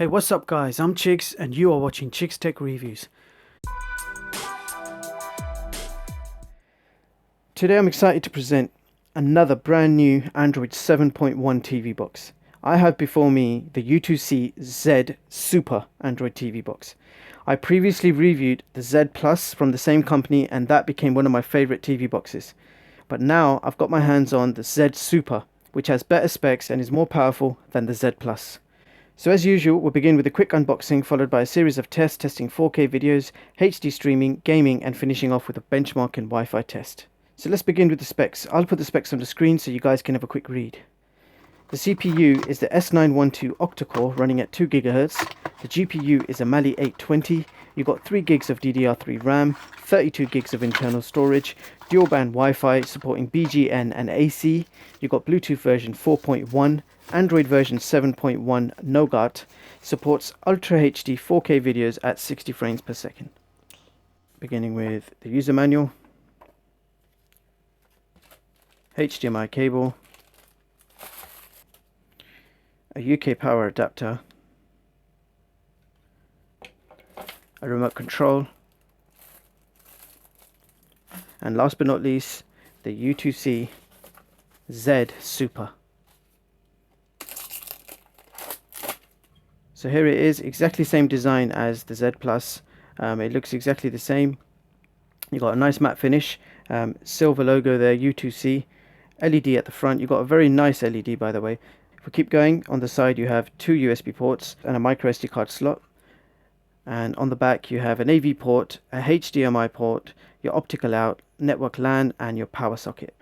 Hey, what's up guys, I'm Chicks and you are watching Chicks Tech Reviews. Today I'm excited to present another brand new Android 7.1 TV box. I have before me the U2C Z Super Android TV box. I previously reviewed the Z Plus from the same company and that became one of my favorite TV boxes. But now I've got my hands on the Z Super, which has better specs and is more powerful than the Z Plus. So as usual, we'll begin with a quick unboxing followed by a series of tests testing 4K videos, HD streaming, gaming and finishing off with a benchmark and Wi-Fi test. So let's begin with the specs. I'll put the specs on the screen so you guys can have a quick read. The CPU is the S912 Octa-core running at 2 GHz. The GPU is a Mali 820. You've got 3 gigs of DDR3 RAM, 32 gigs of internal storage, dual band Wi-Fi supporting BGN and AC. You've got Bluetooth version 4.1, Android version 7.1 Nougat, supports Ultra HD 4K videos at 60 frames per second. Beginning with the user manual, HDMI cable, a UK power adapter, a remote control, and last but not least, the U2C Z Super. So here it is, exactly same design as the Z Plus. It looks exactly the same. You've got a nice matte finish, silver logo there, U2C, LED at the front. You've got a very nice LED by the way. If we keep going, on the side you have 2 USB ports and a micro SD card slot. And on the back you have an AV port, a HDMI port, your optical out, network LAN and your power socket.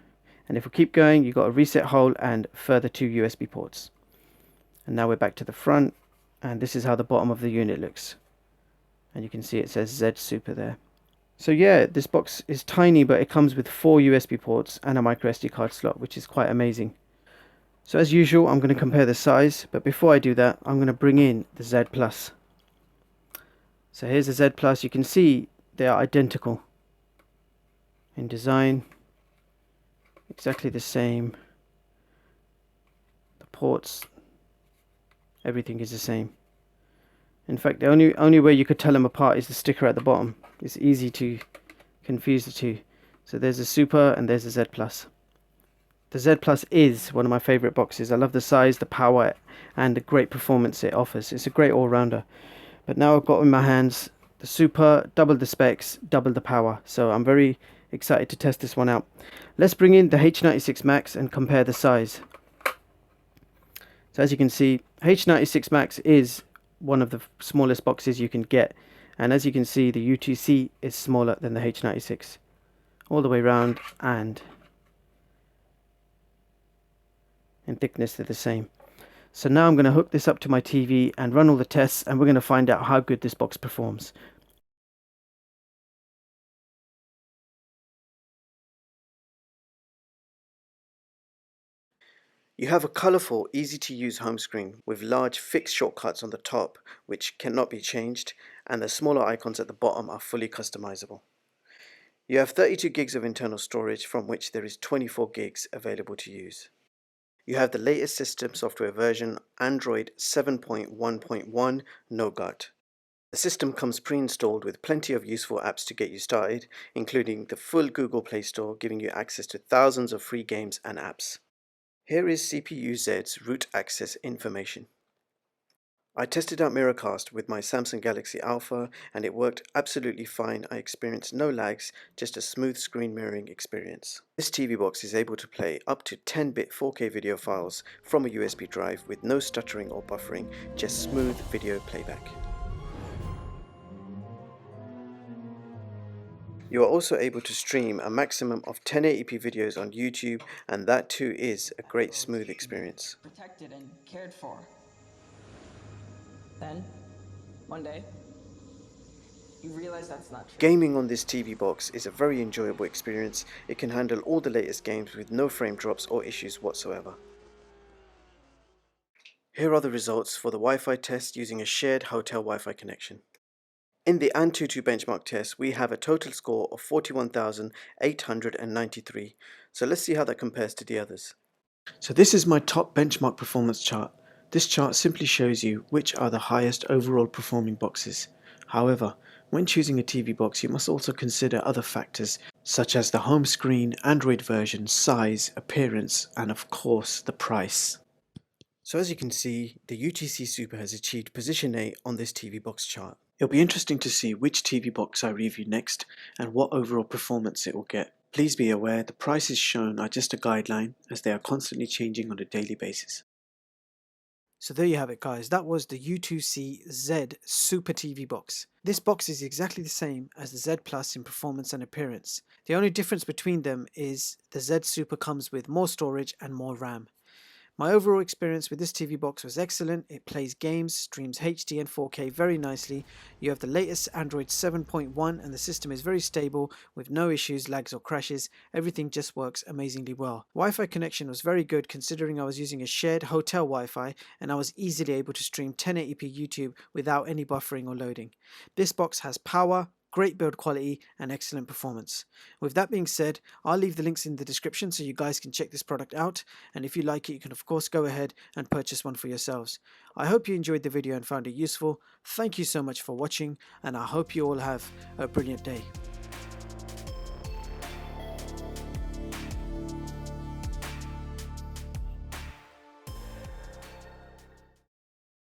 And if we keep going, you've got a reset hole and further 2 USB ports. And now we're back to the front, and this is how the bottom of the unit looks. And you can see it says Z Super there. So yeah, this box is tiny, but it comes with 4 USB ports and a micro SD card slot, which is quite amazing. So as usual, I'm going to compare the size, but before I do that, I'm going to bring in the Z Plus. So here's the Z Plus. You can see they are identical in design, exactly the same. The ports, everything is the same. In fact, the only way you could tell them apart is the sticker at the bottom. It's easy to confuse the two. So there's the Super and there's the Z Plus. The Z Plus is one of my favorite boxes. I love the size, the power and the great performance it offers. It's a great all-rounder. But now I've got in my hands the Super, double the specs, double the power. So I'm very excited to test this one out. Let's bring in the H96 Max and compare the size. So as you can see, H96 Max is one of the smallest boxes you can get. And as you can see, the U2C is smaller than the H96. All the way around, and in thickness they're the same. So now I'm going to hook this up to my TV and run all the tests, and we're going to find out how good this box performs. You have a colourful, easy to use home screen with large fixed shortcuts on the top which cannot be changed, and the smaller icons at the bottom are fully customizable. You have 32 gigs of internal storage, from which there is 24 gigs available to use. You have the latest system software version, Android 7.1.1 Nougat. The system comes pre-installed with plenty of useful apps to get you started, including the full Google Play Store, giving you access to thousands of free games and apps. Here is CPU-Z's root access information. I tested out Miracast with my Samsung Galaxy Alpha and it worked absolutely fine. I experienced no lags, just a smooth screen mirroring experience. This TV box is able to play up to 10-bit 4K video files from a USB drive with no stuttering or buffering, just smooth video playback. You are also able to stream a maximum of 1080p videos on YouTube, and that too is a great smooth experience. Protected and cared for. Then, one day, you realize that's not true. Gaming on this TV box is a very enjoyable experience. It can handle all the latest games with no frame drops or issues whatsoever. Here are the results for the Wi-Fi test using a shared hotel Wi-Fi connection. In the Antutu benchmark test, we have a total score of 41,893. So let's see how that compares to the others. So this is my top benchmark performance chart. This chart simply shows you which are the highest overall performing boxes. However, when choosing a TV box, you must also consider other factors such as the home screen, Android version, size, appearance, and of course the price. So as you can see, the U2C Super has achieved position A on this TV box chart. It'll be interesting to see which TV box I review next and what overall performance it will get. Please be aware the prices shown are just a guideline as they are constantly changing on a daily basis. So there you have it guys, that was the U2C Z Super TV box. This box is exactly the same as the Z Plus in performance and appearance. The only difference between them is the Z Super comes with more storage and more RAM. My overall experience with this TV box was excellent. It plays games, streams HD and 4K very nicely. You have the latest Android 7.1 and the system is very stable with no issues, lags or crashes. Everything just works amazingly well. Wi-Fi connection was very good considering I was using a shared hotel Wi-Fi and I was easily able to stream 1080p YouTube without any buffering or loading. This box has power, great build quality and excellent performance. With that being said, I'll leave the links in the description so you guys can check this product out, and if you like it you can of course go ahead and purchase one for yourselves. I hope you enjoyed the video and found it useful. Thank you so much for watching and I hope you all have a brilliant day.